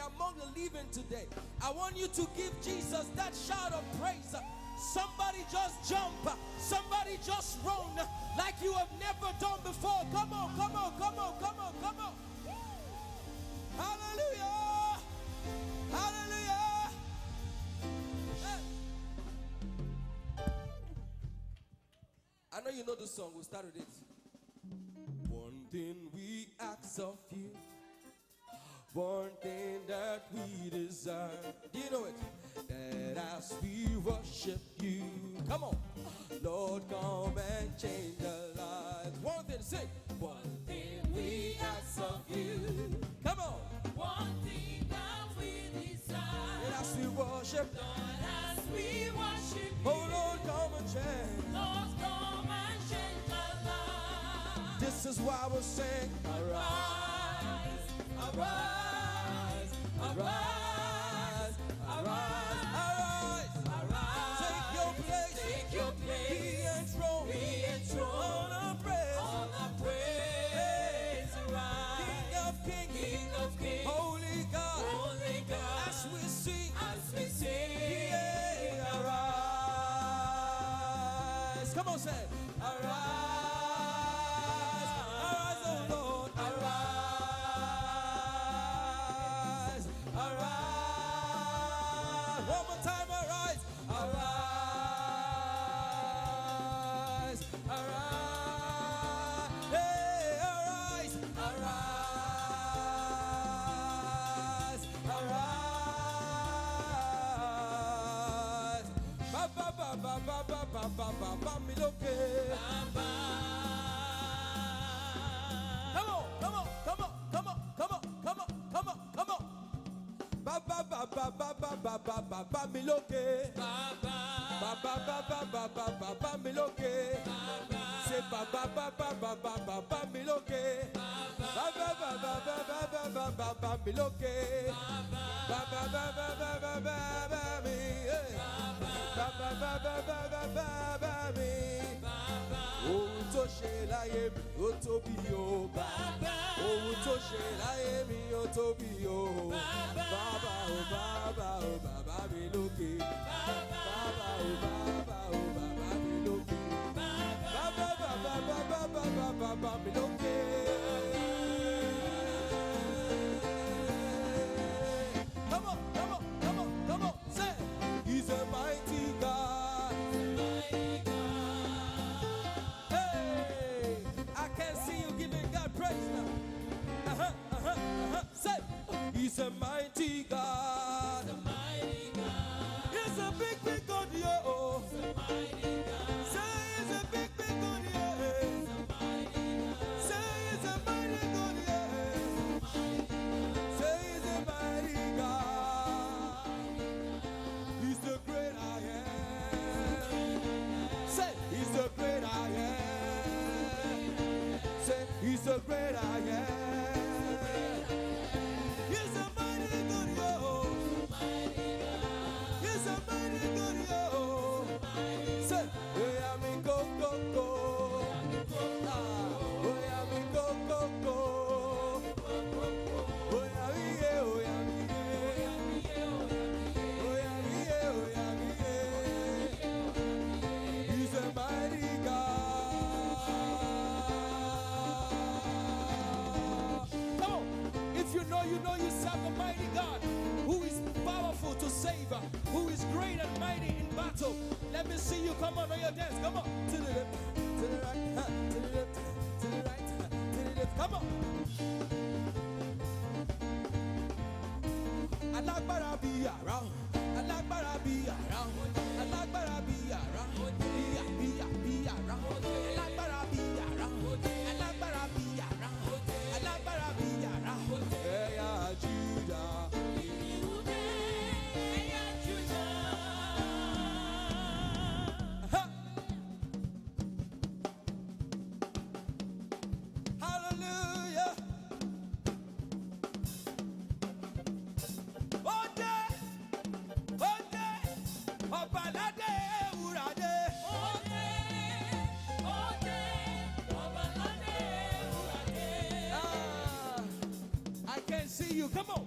among the living today. I want you to give Jesus that shout of praise. Somebody just jump. Somebody just run like you have never done before. Come on, come on, come on, come on, come on. Hallelujah. Hallelujah. Hey. I know you know the song. We'll start with it. One thing we ask of you, one thing that we desire. Do you know it? That as we worship you, come on, Lord, come and change our lives. One thing, sing. One thing we ask of you, come on. One thing that we desire. That as we worship, Lord, as we worship you, oh Lord, come and change. Lord, come and change our lives. This is why we'll sing. Arise, arise, arise, arise, Arise, arise. take your place, Take your place. be enthroned, Be enthroned. on our praise, All the praise. Arise, King of kings, King of kings, Holy God, Holy God. as we sing, As we sing, yeah, arise. Come on, say, it. Arise, arise, oh Lord, arise, arise. One more time, arise, arise, arise, hey, arise, arise, arise. Ba ba ba ba ba ba ba ba ba ba mi lókè. Come on, come on, come on, come on, come on, come on, come on, come on. Ba ba ba ba ba ba ba ba ba ba mi lókè. Ba ba ba ba ba ba ba ba mi lókè. Say ba ba ba ba ba ba ba ba mi lókè. Ba ba ba ba ba ba ba ba ba ba mi lókè. Ba ba ba ba ba ba ba ba mi. Ba ba ba ba ba ba ba ba mi. Ohun tó ṣe láyé mi ó tóbi o. Ohun tó ṣe láyé mi ó tóbi o. Bàbá o bàbá o bàbá mi lókè. Bàbá o bàbá o bàbá mi lókè. Bàbá bàbá bàbá bàbá bàbá mi lókè. Come on, come on, come on, come on, say. He's a mighty God. Hey, I can see you giving God praise now. Say, he's a mighty God. He's a big, big God, yo. Say, he's a big, big God, yeah. Say, he's a mighty God, yeah. Say, he's a mighty God. He's the great I am. Say, he's the great I am. Say, he's the great I am. He's a mighty good yo. He's a mighty good yo. Say, hey, I'm in go go go. Ah, oh, I'm in go go go. Oh, I'm here, oh, I'm here. Oh, I'm here, oh, I'm here. He's a mighty God. Come on. If you know you serve a mighty God who is powerful to save, who is great and mighty in battle. Let me see you come on your dance. Come on. To the left, to the right, to the left, to the right, to the left. Come on. Alágbára bí àrá, alágbára bí àrá, alágbára bí àrá, bí àrá, alágbára bí àrá, alágbára bí àrá, alágbára bí àrá. Ẹ̀yà Júdà. Ha! Hallelujah. Ode, Ọbaládé Ewúrádé. I can see you. Come on.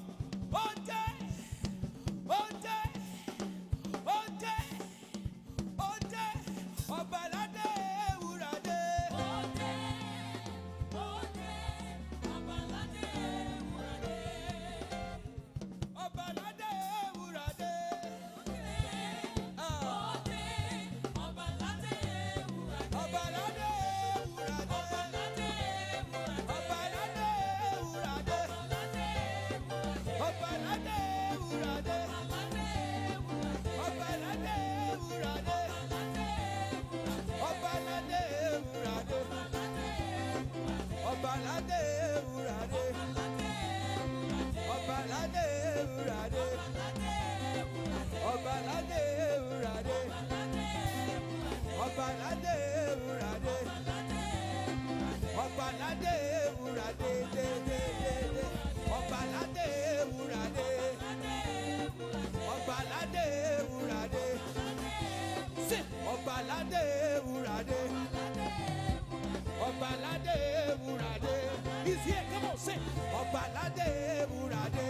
He's here, come on, sing. Obalade Urade.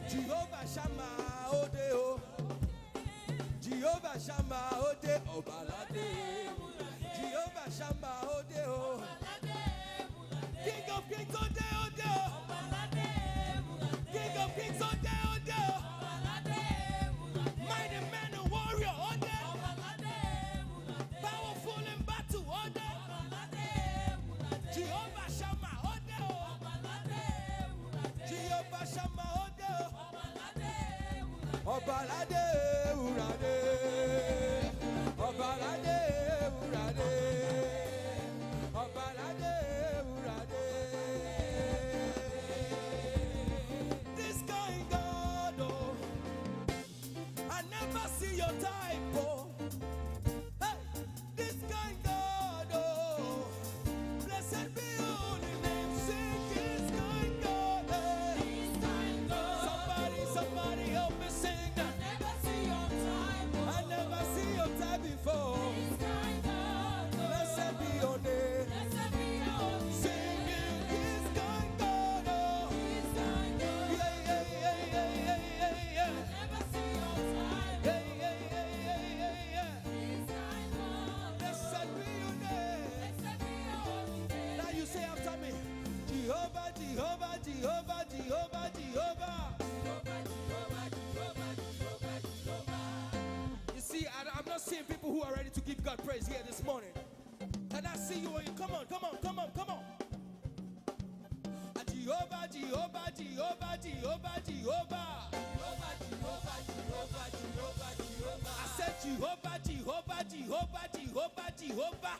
Jehovah Shammah Odeo. Jehovah Shammah Odeo. Obalade. Jehovah Shammah Odeo. King of Kings Odeo. King of Kings Odeo. Mighty man and warrior Odeo. Powerful in battle Odeo. Jehovah Shammah Odeo. Jehovah Shammah Odeo. Obalade Urade. Obalade Urade. Obalade Urade. This kind God, oh, I never see your type, oh. Hey, this kind God, oh, blessed be your holy name. Sing this kind God, hey. Somebody help me sing that. I never see your type before. Blessed be your name. Sing this kind God, oh. Yeah. Blessed be your name. Now you say after me, Jehovah, Jehovah, Jehovah, Jehovah, Jehovah. You see, I'm not seeing people who are ready to give God praise here this morning. And I see you. Come on. Jehovah, Jehovah, Jehovah, Jehovah, Jehovah. I said Jehovah, Jehovah, Jehovah, Jehovah, Jehovah.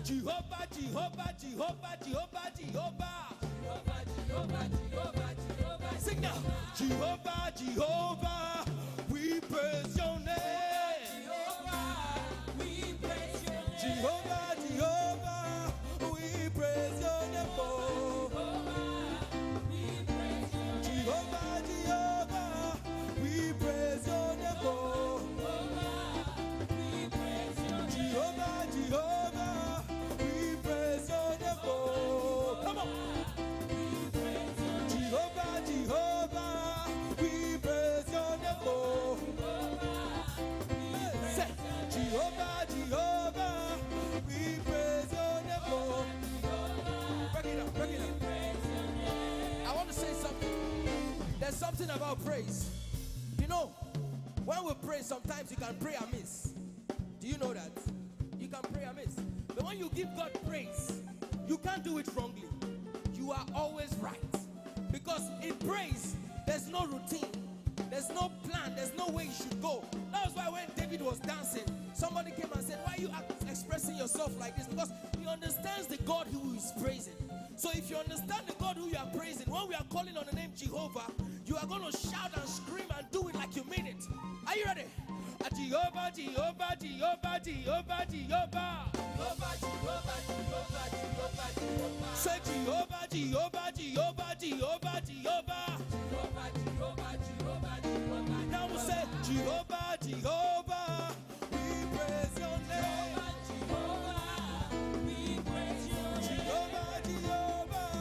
Jehovah, Jehovah, Jehovah, Jehovah, Jehovah. Sing now. Jehovah, Jehovah, we praise your name. Jehovah, Jehovah, we praise your name. Oh. Jehovah, Jehovah, we praise your name. Oh. Jehovah, Jehovah, we praise your name. Oh. Come on. Jehovah, Jehovah, we praise your name. Oh. Say, Jehovah, Jehovah, we praise your name. Oh. Break it up. I want to say something. There's something about praise. You know, when we pray, sometimes you can pray amiss. Do you know that? You can pray amiss. But when you give God praise, you can't do it wrongly. You are always right. Because in praise, there's no routine. There's no plan. There's no way you should go. That was why when David was dancing, somebody came and said, why are you expressing yourself like this? Because he understands the God who is praising. So if you understand the God who you are praising, when we are calling on the name Jehovah, you are going to shout and scream and do it like you mean it. Are you ready? Jehovah, Jehovah, Jehovah, Jehovah, Jehovah. Say Jehovah, Jehovah, Jehovah, Jehovah, Jehovah. Now we say Jehovah, Jehovah, we praise your name. Jehovah, Jehovah,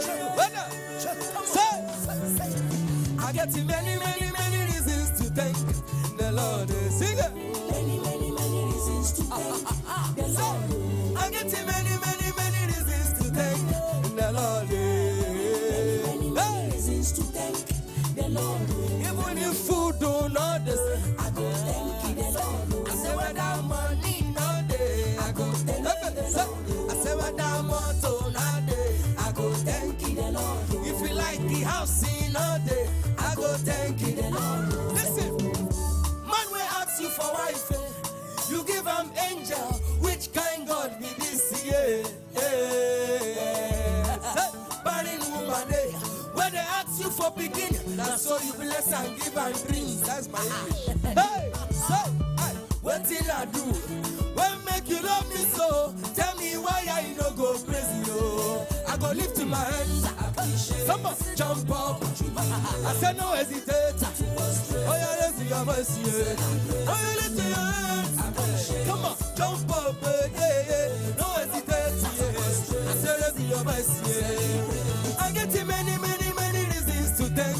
get many, many, many reasons to thank the Lord. Sing it. Many, many, many reasons to thank the Lord. I get many, many, many reasons to thank the Lord. Many, many reasons to thank the Lord. Even if food do not I go thank the Lord. I say without money no day, I go thank the Lord. I say without motor no day, I go thank the Lord. If you like the house in no day, I go thank the Lord. Listen, man will ask you for wife, you give him angel. Which kind God be this? Yeah, barren woman, when they ask you for beginning, that's so you bless and give and dreams. That's my English. Hey, so what did I do? When make you love me so? Tell me why I no go crazy, yo. I go lift my hands. Someone jump up. I said no hesitate. Oh yeah, raise your voice, yeah. Oh yeah, lift your hands. Come on, jump up, yeah. No hesitate, yeah. I said raise your voice, yeah. I get many, many, many reasons to thank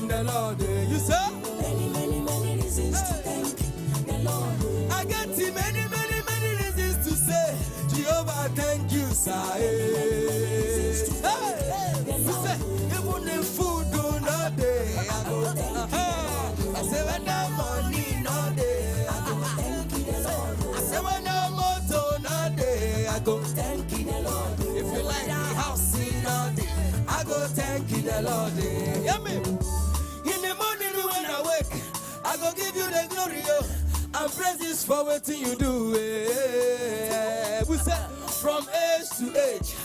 the Lord. You say? Many, many, many reasons to thank the Lord. I get many, many, many reasons to say, Jehovah, thank you, sir. Hey, you say, even if food do not day, I go thank you. I say, when the money no day, I go thank you, the Lord. I say, when the motor no day, I go Thank you, the Lord. if you like the house in no day, I go thank you, the Lord. Hear me? In the morning when I wake, I go give you the glory, and praises for what you do. We say from age to age,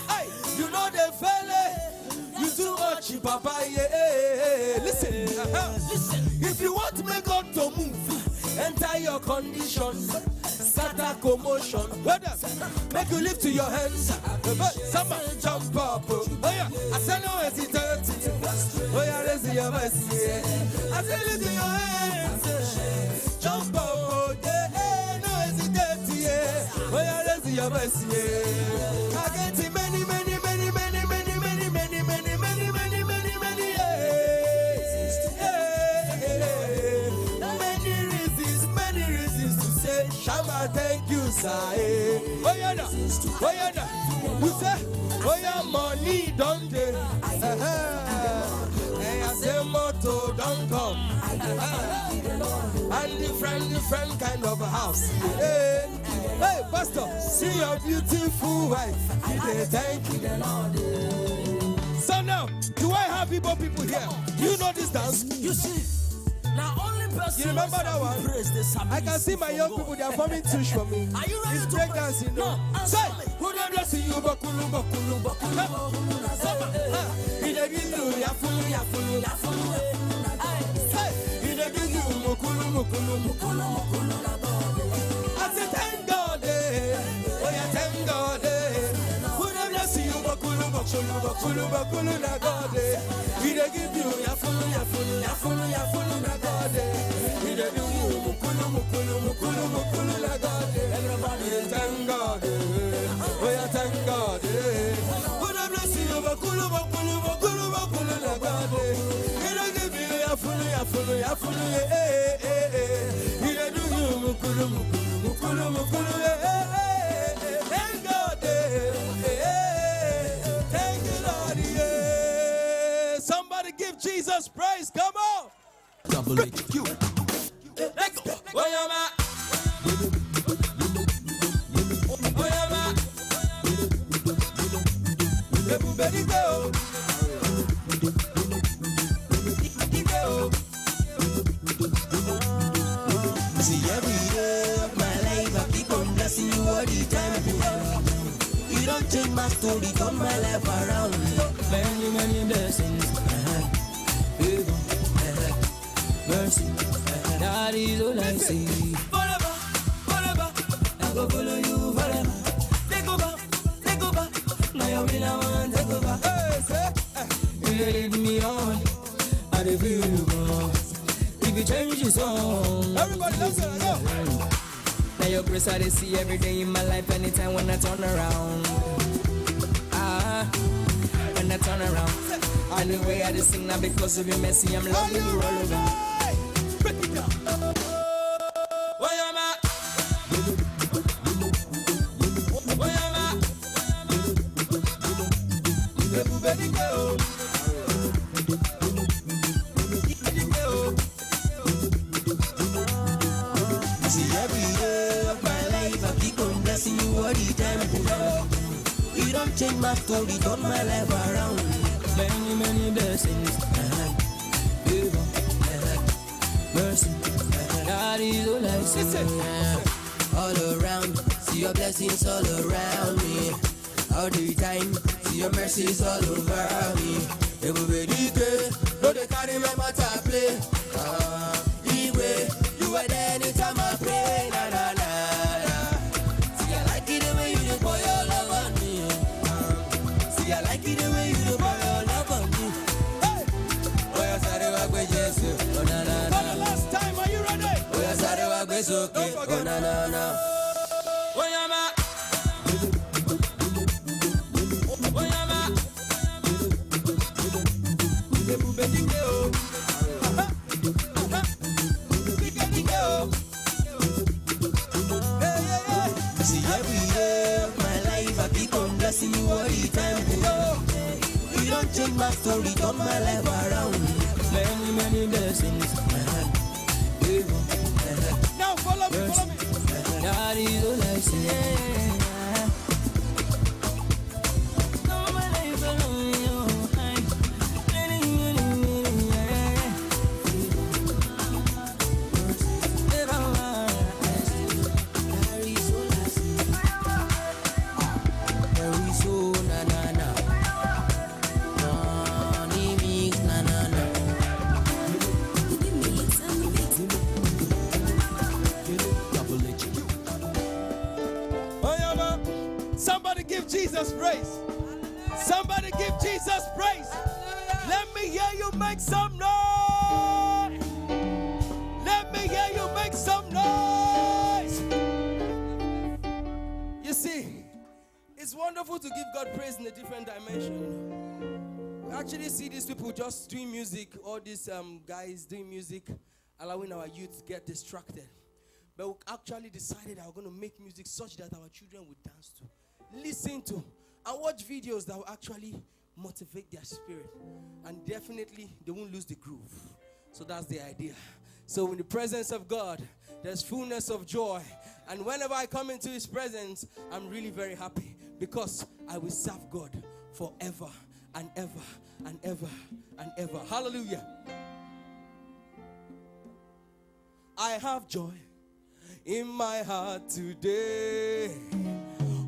you know the fella, you too much, Papa. Yeah. Listen, if you want to make God to move, enter your condition. Start a commotion. Make you lift to your hands. Someone jump up. Oh yeah, I say no hesitate. Oh yeah, raise your voice. Yeah. I say lift to your hands. Jump up. Oh yeah, no hesitate. Yeah. Oh yeah, raise your voice. Yeah. I get many, many, many, many, many, many, many, many, many, many, many, many. Many reasons to say, Shama, thank you, sir. Oh yeah, no. Oh yeah, no. You say, oh yeah, money don't get. Hey, I say, motto don't come. And different kind of a house. Hey, pastor, see your beautiful wife. They thank you, the Lord. So now, do I have people here? You know this dance? You see, now only person You remember that one? praise this I can see my young people, they are forming tush for me. Are you ready It's to break praise? dancing. No, Say, answer me. who them blessing you? Bakulu, bakulu, bakulu. He dey give you yafulu, yafulu, yafulu. Say, he dey give you mukulu, mukulu, mukulu, mukulu. I say thank God, oh yeah, thank God. Who them blessing you? Bakulu, bakulu, bakulu, bakulu, na God. He dey give you yafulu, yafulu, yafulu, yafulu, na God. He dey give you mukulu, mukulu, mukulu, mukulu, na God. Everybody thank God, oh yeah, thank God. Who them blessing you? Bakulu, bakulu, bakulu, bakulu, na God. He dey give you yafulu, yafulu, yafulu, He dey do you mukulu, mukulu, mukulu, mukulu, thank God, thank you, Lord, yeah. Somebody give Jesus praise, come on. Double HQ. Let's go. Where you at? Where you at? Everybody go. See, every day of my life, I keep on blessing you all the time. You don't change my story, turn my life around. Many, many blessings. Favor, mercy. That is all I see. Forever, forever. I go follow you forever. Take over, take over. Now you will I want to take over. Hey, say, You lead me on. I dey feel you go. If you change your song. everybody listen, go. Now your grace I dey see every day in my life. Anytime when I turn around. When I turn around. And the way I just sing now because of your mercy, I'm loving you all over. Break it down. Where am I? Where am I? Everybody go. See, every day of my life, I keep on blessing you all the time. You don't change my story, turn my life around. Many, many blessings. Favor, mercy. God is all I see. All around, see your blessings all around me. All the time, see your mercies all over me. Everybody good, no they carry my matter play. Anyway, you are there anytime I pray. Na na na. See I like it the way you do pour your love on me. See I like it the way you do pour your love on me. Hey, oh yeah, sorry wa gbe Jesu. Oh na na na. For the last time, are you ready? Oh yeah, sorry wa gbe soke. Oh na na na. Where am I? Where am I? Everybody go. See every day of my life I keep on blessing you all the time. You don't change my story, turn my life around. Many, many blessings. Now follow me, follow me. God is all I see. Somebody give Jesus praise. Somebody give Jesus praise. Let me hear you make some noise. Let me hear you make some noise. You see, it's wonderful to give God praise in a different dimension. We actually see these people just doing music, all these guys doing music, allowing our youth to get distracted. But we actually decided that we're going to make music such that our children would dance to, listen to, and watch videos that will actually motivate their spirit. And definitely, they won't lose the groove. So that's the idea. So in the presence of God, there's fullness of joy. And whenever I come into His presence, I'm really very happy because I will serve God forever and ever and ever and ever. Hallelujah. I have joy in my heart today.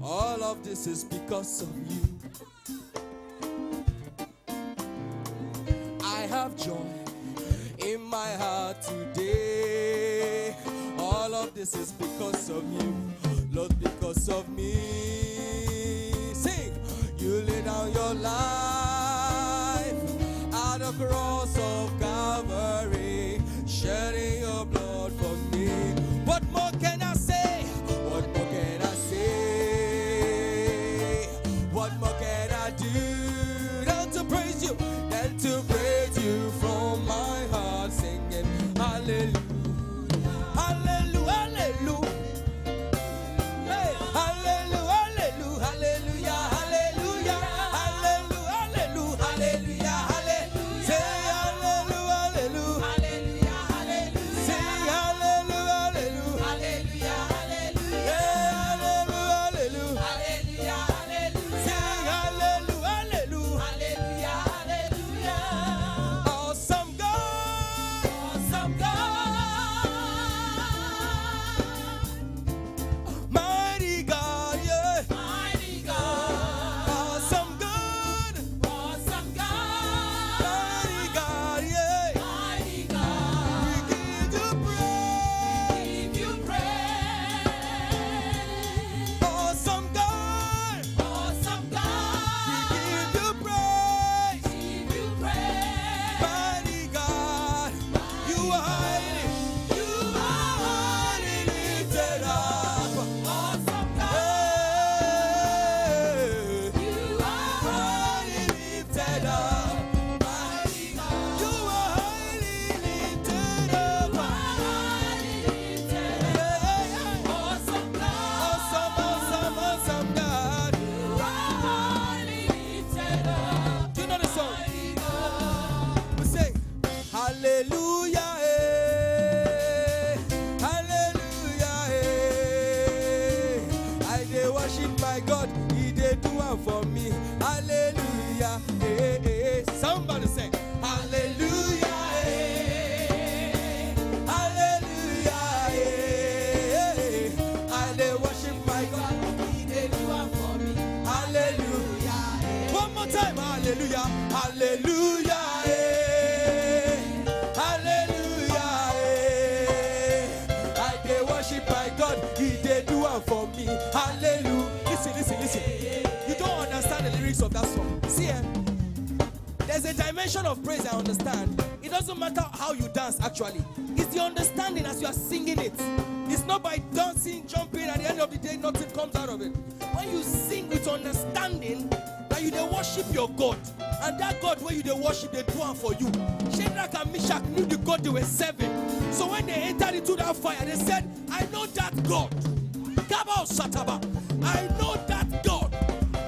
All of this is because of you. I have joy in my heart today. All of this is because of you, Lord, because of me. Sing, you lay down your life at the cross of Calvary, shedding your blood for me. What more can I say? What more can I say? What more can I do than to praise you? Than to praise you from my heart, singing hallelujah, hallelujah, hallelujah, hey, hallelujah, worship my God, He did do one for me. Hallelujah, eh, eh. Somebody say, Hallelujah, eh. Hallelujah, eh. I dey worship my God, He did do one for me. Hallelujah, eh. One more time, hallelujah, hallelujah, eh. Hallelujah, eh. I dey worship my God, He did do one for me. Hallelujah. Listen. You don't understand the lyrics of that song. See, there's a dimension of praise I understand. It doesn't matter how you dance, actually. It's the understanding as you are singing it. It's not by dancing, jumping, at the end of the day, nothing comes out of it. When you sing with understanding that you dey worship your God, and that God where you dey worship, they do one for you. Shadrach and Meshach knew the God they were serving. So when they entered into that fire, they said, I know that God. Kabao Sataba. I know that God.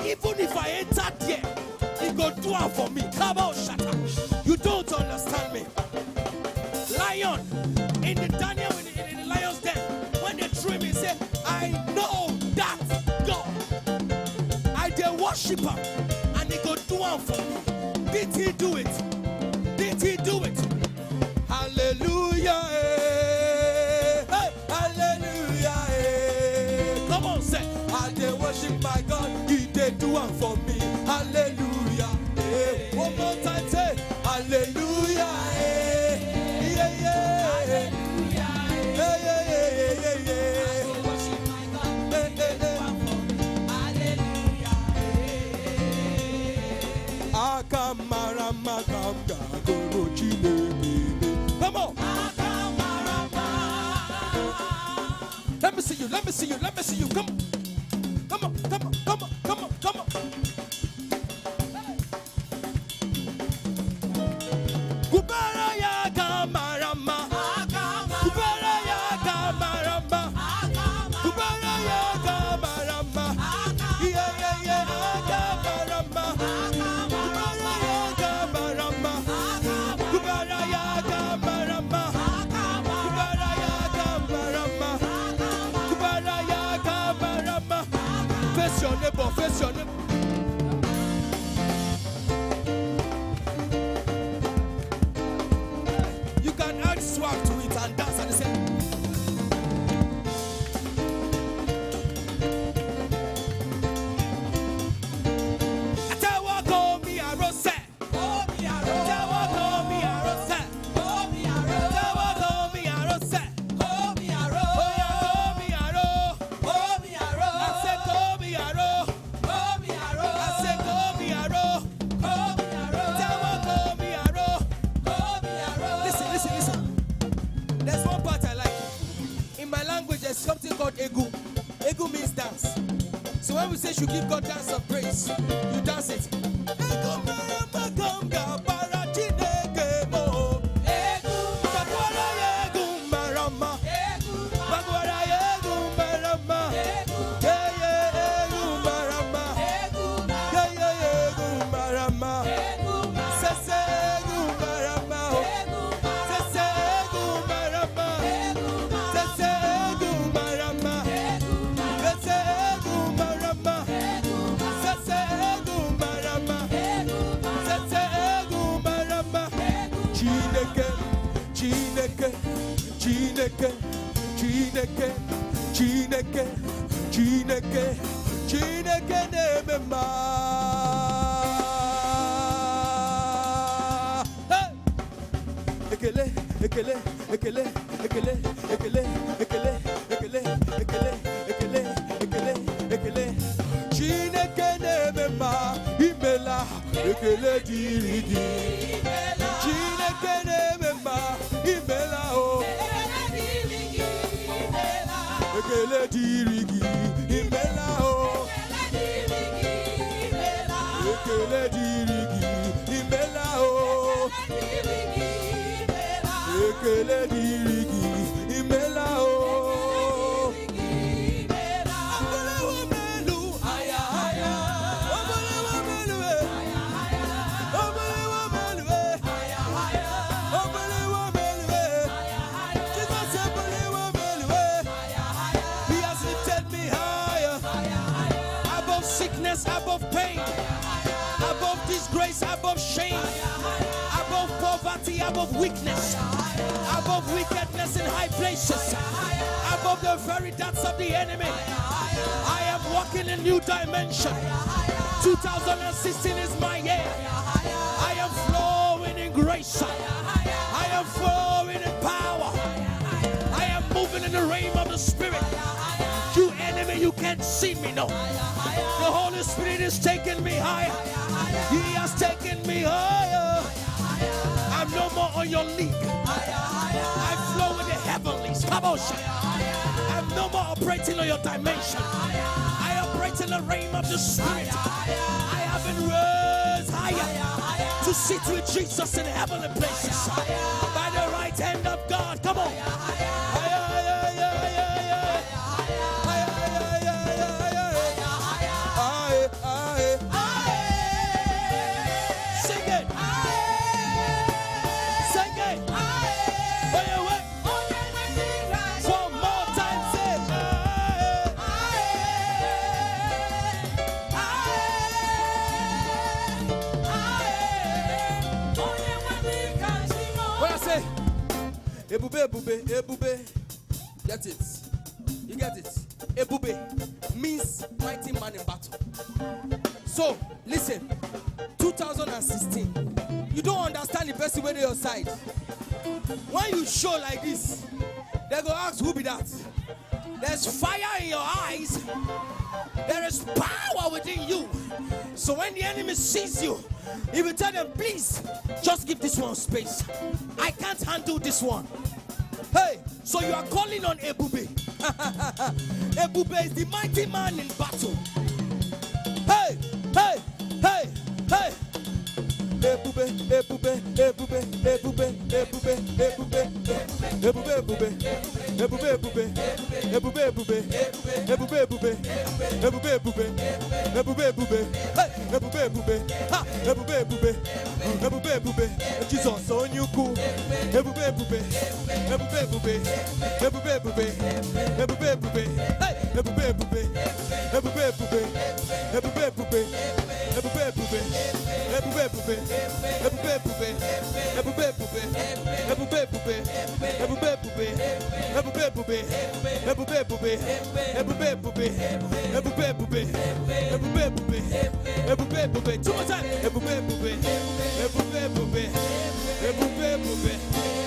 Even if I enter there, He go do it for me. Kabao Shata. You don't understand me. Lion in the Daniel in the lion's den, when they threw him, he said, I know that God. I dare worship Him, and He go do it for me. Did He do it? Did He do it? Hallelujah. Hey, hallelujah. Come on, say, I dare worship my God. He did do one for me. Hallelujah. One more time, say, hallelujah. Yeah, yeah. Hallelujah. Yeah, yeah. I dare worship my God. He did do one for me. Hallelujah. Akamarama kamga goro chineke. Come on. Let me see you. Let me see you. Let me see you. Come on. Come on. Come on. Come on. Come on. Come on. Kubara ya kamarama. Kubara ya kamarama. Kubara ya kamarama. Yeah, yeah, yeah. Kamarama. Kubara ya kamarama. Kubara ya kamarama. Kubara ya kamarama. Kubara ya kamarama. Face your neighbor. Face your neighbor. You can add swag to it and dance at the same time. Atawa go mi arose. Atawa go mi arose. Atawa go mi arose. Oya go mi aro. I say go mi aro. I say go mi aro. Atawa go mi aro. Listen. There's one part I like. In my language, there's something called egu. Egu means dance. So when we say you give God dance of praise, you dance it. Egu marama ganga para chineke mo. Bagwara egu marama. Bagwara egu marama. Yeah, egu marama. Yeah, egu marama. Sese egu marama. Sese egu marama. Sese egu marama. Sese egu marama. Sese egu marama. Sese egu marama. Chineke, Chineke, Chineke, Chineke, Chineke, Chineke, Chineke nemema. Hey! Ekele, ekele, ekele, ekele, ekele, ekele, ekele, ekele, ekele, ekele, ekele. Chineke nemema, imela, ekele dirigi. Chineke nemema, imela o. Ekele dirigi, imela o. Ekele dirigi, imela o. Ekele dirigi, imela o. Obole wo melu, aya aya. Obole wo melu, aya aya. Obole wo melu, aya aya. Obole wo melu, aya aya. Jesus obole wo melu, aya aya. He has lifted me high. sickness, above pain, above disgrace, above shame, above poverty, above weakness, above wickedness in high places, above the very darts of the enemy. I am walking in a new dimension. 2016 is my year. I am flowing in grace. I am flowing in power. I am moving in the realm of the Spirit. You enemy, you can't see me, no. The Holy Spirit is taking me higher. He has taken me higher. I'm no more on your league. I flow with the heavenlies. Come on, I'm no more operating on your dimension. I operate in the realm of the Spirit. I have been raised higher to sit with Jesus in heavenly places by the right hand of God. Come on. Sing it. Sing it. One more time, say when I say Ebube, Ebube, Ebube, get it? You get it? Ebube means mighty man in battle. So listen, 2016, you don't understand the person when they're your side. When you show like this, they go ask who be that. There's fire in your eyes. There is power within you. So when the enemy sees you, he will tell them, please, just give this one space. I can't handle this one. Hey, so you are calling on Ebube. Ebube is the mighty man in battle. Hey, hey, hey, hey. Ebube, Ebube, Ebube, Ebube, Ebube, Ebube, Ebube, Ebube, Ebube, Ebube, Ebube, Ebube, Ebube, Ebube, Ebube, Ebube, Ebube, hey, Ebube, Ebube, ha, Ebube, Ebube, Ebube, Ebube, Jesus on you cool, Ebube, Ebube, Ebube, Ebube, Ebube, Ebube, Ebube, Ebube, hey, Ebube, Ebube, Ebube, Ebube, Ebube, Ebube, Ebube, Ebube, Ebube, Ebube. Ebube, Ebube, Ebube, Ebube, Ebube, Ebube, Ebube, Ebube, Ebube, Ebube, Ebube, Ebube, Ebube, Ebube, Ebube, Ebube, Ebube, Ebube, Ebube, Ebube. Two more time. Ebube, Ebube, Ebube, Ebube, Ebube, Ebube.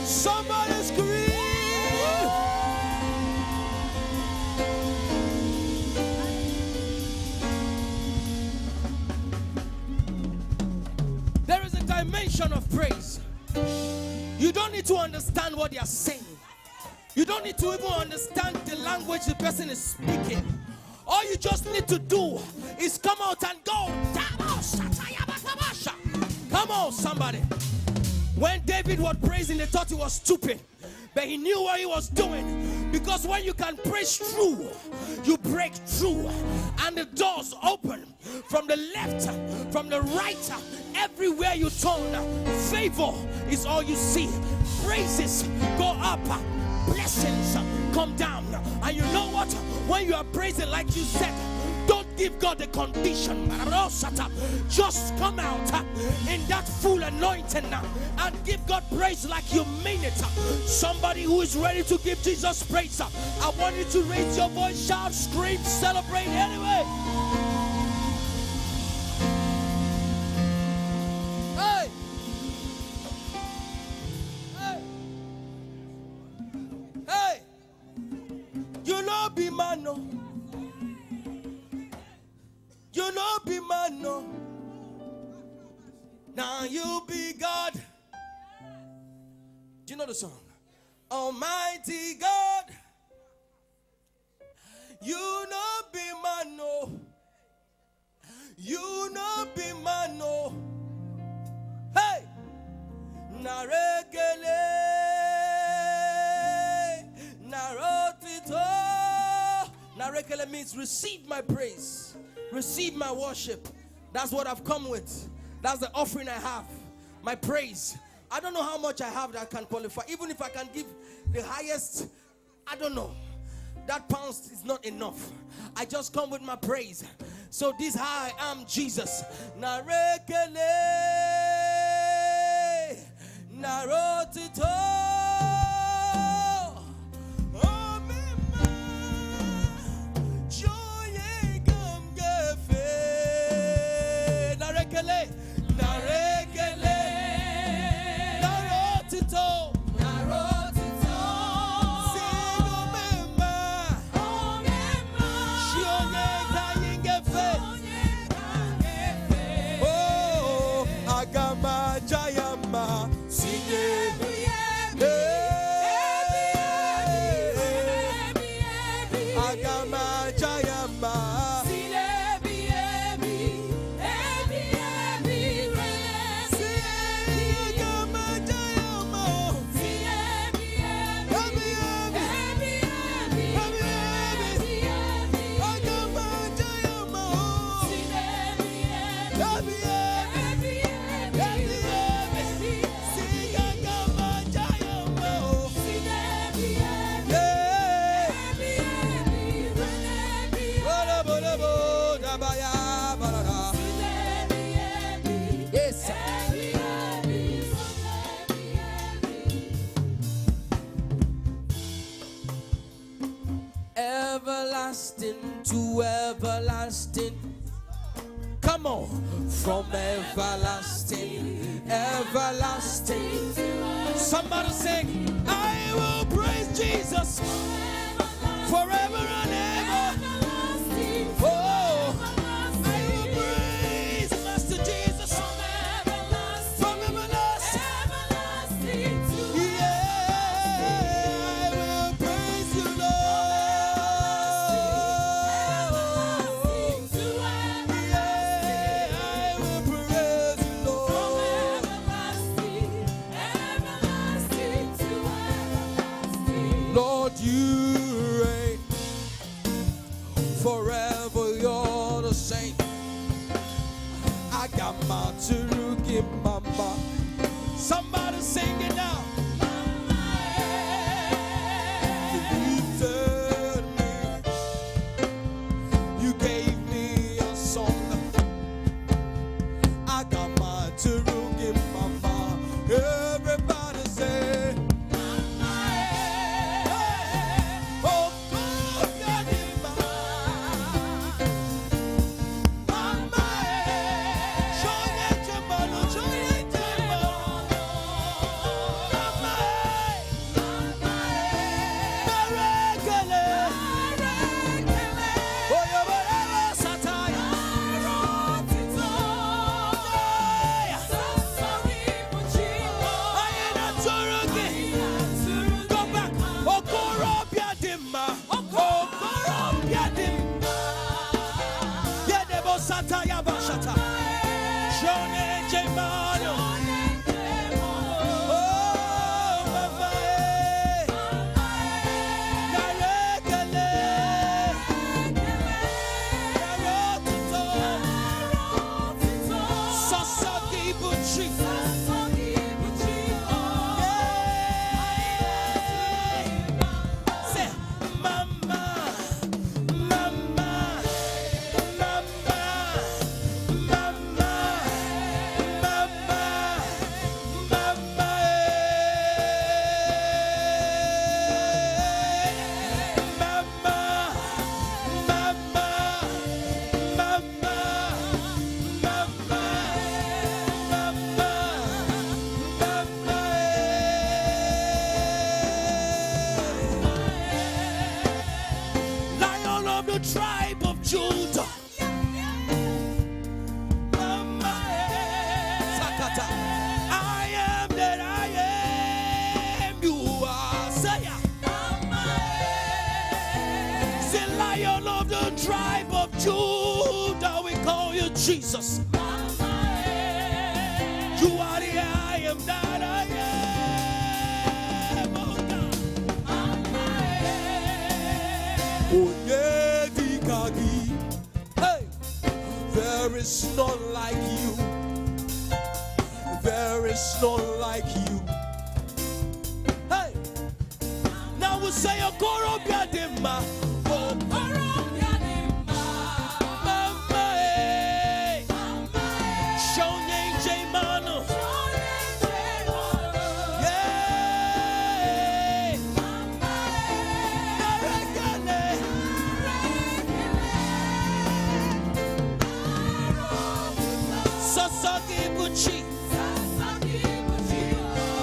Somebody scream. Dimension of praise. You don't need to understand what they are saying. You don't need to even understand the language the person is speaking. All you just need to do is come out and go. Come on, somebody. When David was praising, they thought he was stupid, but he knew what he was doing. Because when you can praise through, you break through, and the doors open from the left, from the right, everywhere you turn. Favor is all you see. Praises go up, blessings come down. And you know what? When you are praising, like you said, don't give God a condition. Just come out in that full anointing and give God praise like you mean it. Somebody who is ready to give Jesus praise, I want you to raise your voice, shout, scream, celebrate anyway. Hey! Hey! Hey! You know be man, no. You know be man, no. Now you be God. Do you know the song? Almighty God. You know be man, no. You know be man, no. Hey! Narekele. Narotito. Narekele means receive my praise. Receive my worship. That's what I've come with. That's the offering I have. My praise. I don't know how much I have that can qualify. Even if I can give the highest, I don't know. That pounds is not enough. I just come with my praise. So this I am Jesus. Narekele, narotito, omema, joye gamgefe. Narekele, narekele, narotito. Everlasting to everlasting. Come on. From everlasting, everlasting. Somebody sing, I will praise Jesus forever and ever. Oh, I will praise Master Jesus from everlasting. Yeah, I will praise you, Lord, you reign forever, you're the same. I got my Turuki mama. Somebody sing it now. You gave me a song. I got my Turuki mama. Everybody say, tribe of Judah. Sakata. I am that I am. You are. Say the Lion of the tribe of Judah. We call you Jesus. You are the I am that I am. Oh God. Oh yeah. Hey, there is none like you. There is none like you. Hey, now we say Okoro Biadema. Okoro Biadema. Mama. Sosogibuchi.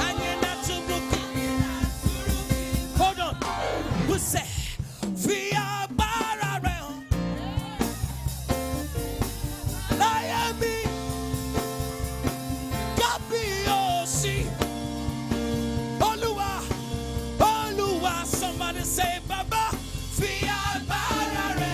Anyenatubuki. Hold on. Who say? Via Bararel. Miami. Gabiosi. Oluwa. Oluwa. Somebody say Baba. Via Bararel.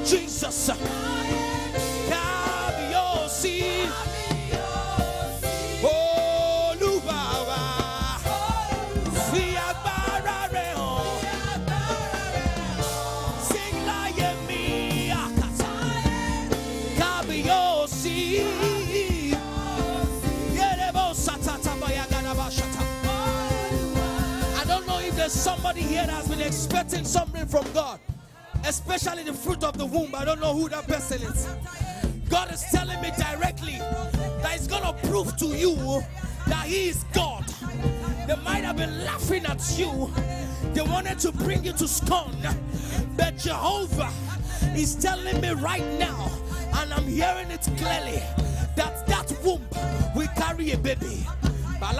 Jesus, Kabiosi, Oluwawa, Fiagbarareo, sing like me, Akata, Kabiosi, Yerebo Satata Bayaganaba Shata. I don't know if there's somebody here that has been expecting something from God, especially the fruit of the womb. I don't know who that person is. God is telling me directly that He's going to prove to you that He is God. They might have been laughing at you. They wanted to bring you to scorn. But Jehovah is telling me right now, and I'm hearing it clearly, that that womb will carry a baby. I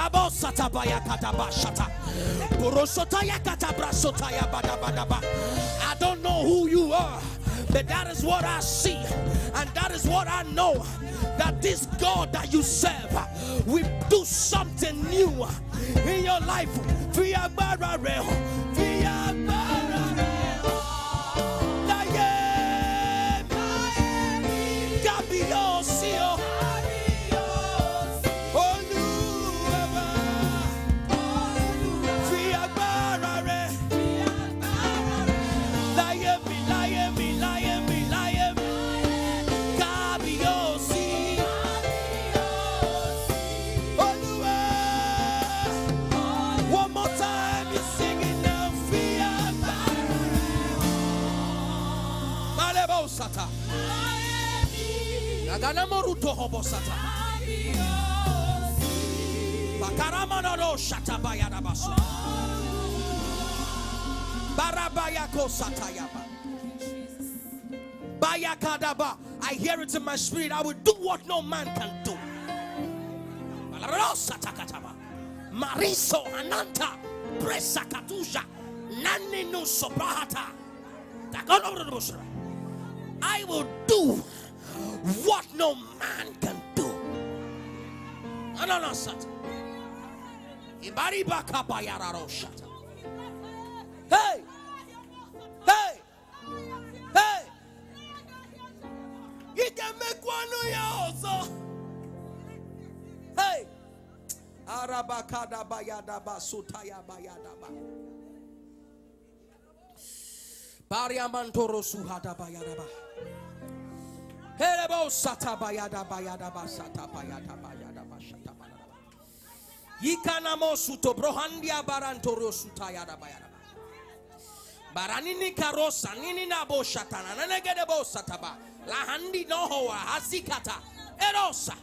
don't know who you are, but that is what I see, and that is what I know, that this God that you serve will do something new in your life. Sata. Naganamoruto hobosata. Bakaramanado shata bayadabaso. Barabayako satayaba. Bayakadaba. I hear it in my spirit. I will do what no man can do. Balarosata Mariso Ananta Presakatusha Naninu Sobrahata. I will do what no man can do. Hey! Hey! Hey! You can make one also. Hey! Arabakada bayadaba sutaya bayadaba. Bariamantoro suhada bayadaba. Herebo sata bayada bayadaba sata bayada bayadaba sata bayadaba. Yikanamo suto brohandia barantoro sutayada bayadaba. Baranini karosa nini nabo shatana nanegedebo sataba. La handi nohoa hasikata erosa.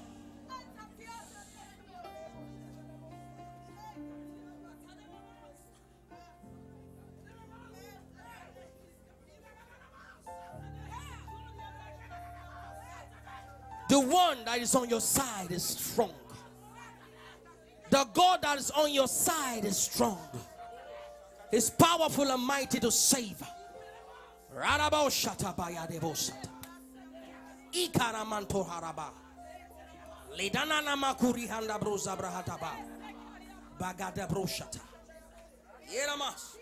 The one that is on your side is strong. The God that is on your side is strong. He's powerful and mighty to save. Radabo shatabaya debosata. Ikaramanto haraba. Lidana namakuri handa broza brahataba. Bagada broshata. Yeramas.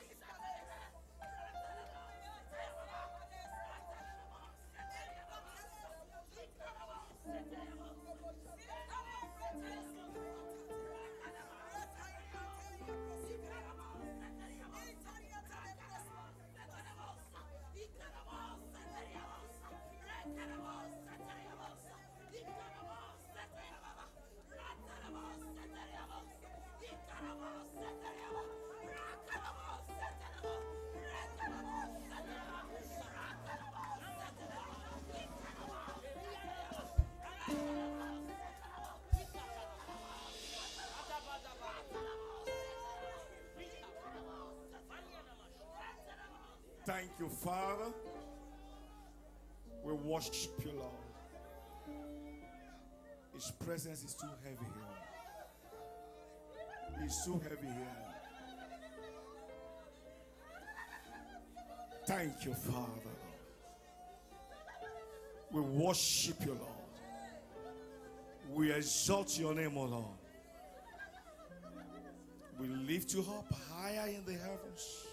Thank you, Father. We worship you, Lord. His presence is too heavy here. It's too heavy here. Thank you, Father. We worship you, Lord. We exalt your name, O Lord. We lift you up higher in the heavens.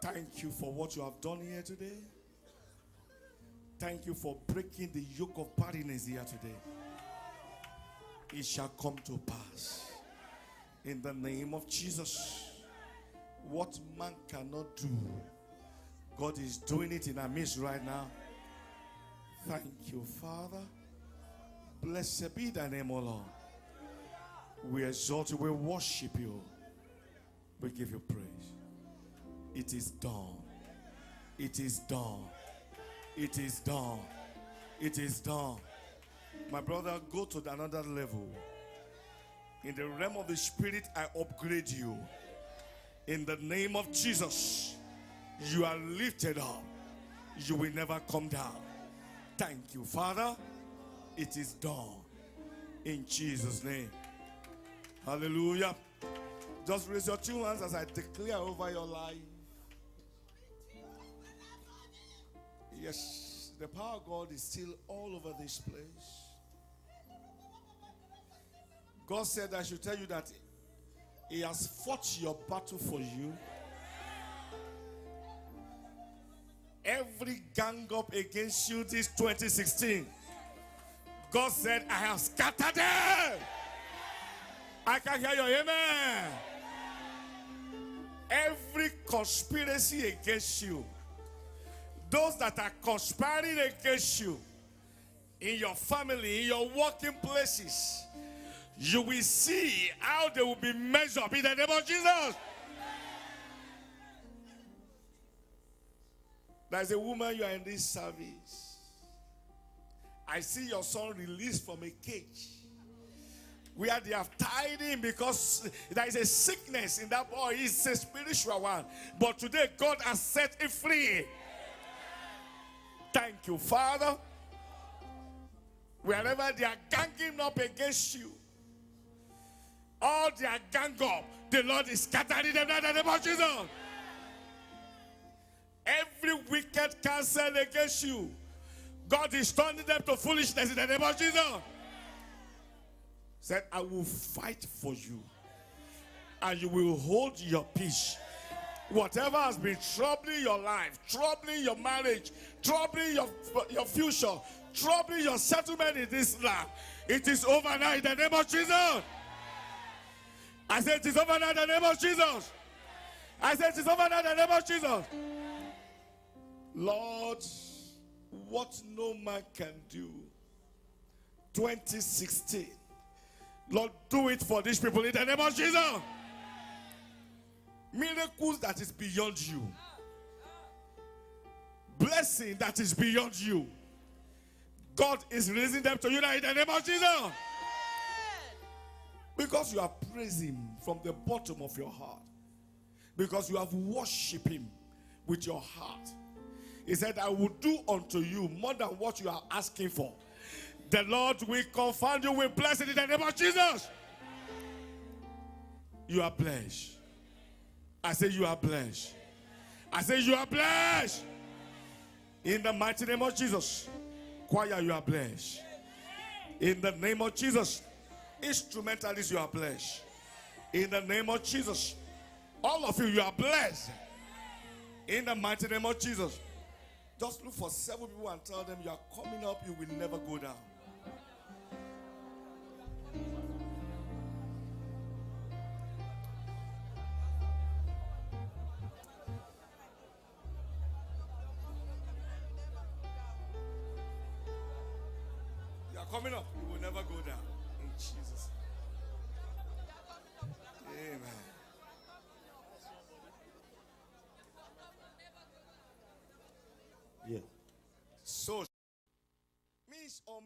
Thank you for what you have done here today. Thank you for breaking the yoke of barrenness here today. It shall come to pass. In the name of Jesus. What man cannot do, God is doing it in our midst right now. Thank you, Father. Blessed be thy name, O Lord. We exalt you, we worship you. We give you praise. It is done. It is done. It is done. It is done. My brother, go to another level. In the realm of the spirit, I upgrade you. In the name of Jesus, you are lifted up. You will never come down. Thank you, Father. It is done. In Jesus' name. Hallelujah. Just raise your two hands as I declare over your life. Yes, the power of God is still all over this place. God said I should tell you that He has fought your battle for you. Every gang up against you this 2016, God said, I have scattered them. I can hear your amen. Every conspiracy against you, those that are conspiring against you, in your family, in your working places, you will see how they will be measured in the name of Jesus. There's a woman, you are in this service. I see your son released from a cage where they have tied him because there is a sickness in that boy. It's a spiritual one. But today, God has set him free. Thank you, Father. Wherever they are ganging up against you, all their gang up, the Lord is scattering them in the name of Jesus. Every wicked counsel against you, God is turning them to foolishness in the name of Jesus. Said, I will fight for you, and you will hold your peace. Whatever has been troubling your life, troubling your marriage, troubling your future, troubling your settlement in this land, it is over now in the name of Jesus. I said it is over now in the name of Jesus. I said it is over now in the name of Jesus. Lord, what no man can do, 2016, Lord, do it for these people in the name of Jesus. Miracles that is beyond you. Blessing that is beyond you. God is releasing them to you now in the name of Jesus. Because you are praising Him from the bottom of your heart. Because you have worshipped Him with your heart. He said, I will do unto you more than what you are asking for. The Lord will confound you with blessing in the name of Jesus. You are blessed. I say you are blessed. I say you are blessed. In the mighty name of Jesus. Choir, you are blessed. In the name of Jesus. Instrumentalists, you are blessed. In the name of Jesus. All of you, you are blessed. In the mighty name of Jesus. Just look for 7 people and tell them you are coming up, you will never go down. You are coming up, you will never go down. In Jesus' name. Amen. Yeah. So, means on